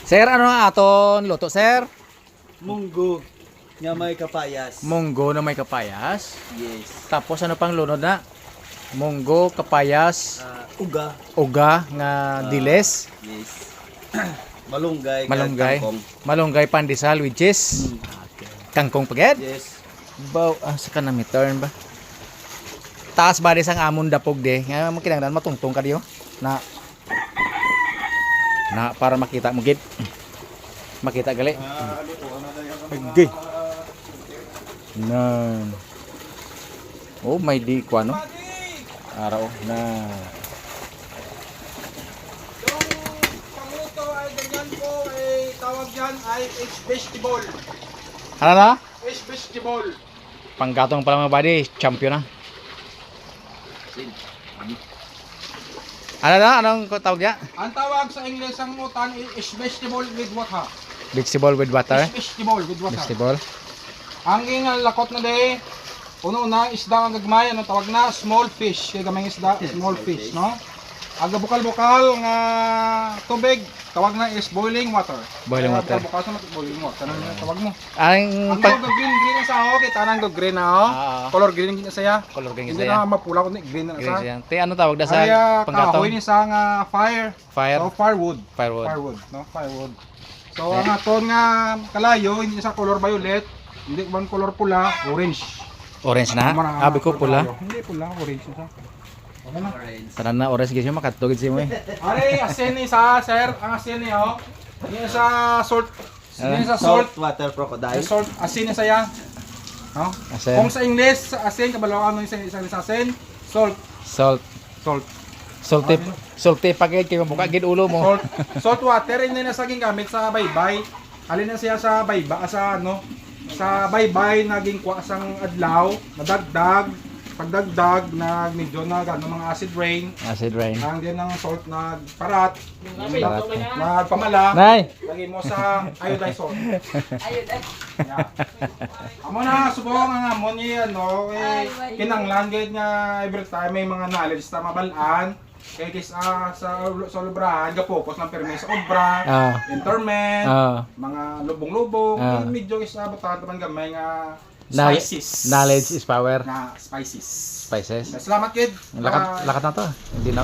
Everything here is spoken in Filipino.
Sir, ano ang aton luto, sir? Munggo nga may kapayas. Munggo na may kapayas. Yes. Tapos ano pang lunod na? Munggo, kapayas, Uga. uga nga diles, Yes. Malunggay. kag malunggay, kangkong. malunggay pandesal with cheese. Kangkong paged. Yes. Baw, sa kanang may turn ba? Taas ba di sang amon dapog de? Nga mo kinahanglan matungtong ka diyo na para makita mo gid. Makita gali. Agi. Nan. Oh, may di ko ano? Araw na. Yung pangluto ay ganyan po ay tawag dyan ay vegetable. Ano na? Vegetable. Panggatong pala mga buddy, champion na. Ano na? Anong tawag niya? Ang tawag sa English ang utan is vegetable with water. Vegetable with water. Vegetable with water. Vegetable. Ang gingan lakot na day, una isda ang gagmay, ano tawag na small fish. Kaya gamay isda, small fish, no? Aga bukal-bukal nga tubig, tawag na is boiling water. Boiling water. Bukal sa boiling water, ano yung tawag mo? Ang Ang tawag green na sa ako, kita nang green na ako. Color green na saya. color green Hindi siya. na mapula kundi green na Green sa. siya. Te ano tawag da sa Ay panggatong? kahoy ni sa nga fire. Fire. So firewood. Firewood. Firewood, no? Firewood. So ang aton nga kalayo hindi sa color violet, hindi man color pula, orange. Orange na. Abi ko pula. Hindi pula, orange na. Okay na. Tanan na orange gyud siya makatugid si mo eh. Are asin ni sa sir, ang asin ni oh. Ini sa salt. Ini sa salt. Saltwater crocodile. Salt asin ni saya. No? Asin. Kung sa English sa asin kabalo ano yung sa asin? Salt. Salt. Salt. Salty pagid kay mabuka gid ulo mo. Salt water hindi na saging gamit sa baybay. Alin na siya sa bayba sa ano? Sa baybay naging kuha sang adlaw, nadagdag, pagdagdag nag medyo na gano mga acid rain. Acid rain. Ang din ng salt nagparat, Parat. nagpamala. Nay. Lagay mo sa iodine salt. Yeah. Amo na subong ang amon ni ano kinanglan gid nga every time may mga knowledge ta mabalaan. Kaya sa lubrahan, focus ng perme sa obra, interment, mga lubong-lubong, medyo isabotan naman gamay nga spices. Knowledge is power. Na spices. Spices. Salamat kid. Lakat na to. Hindi na.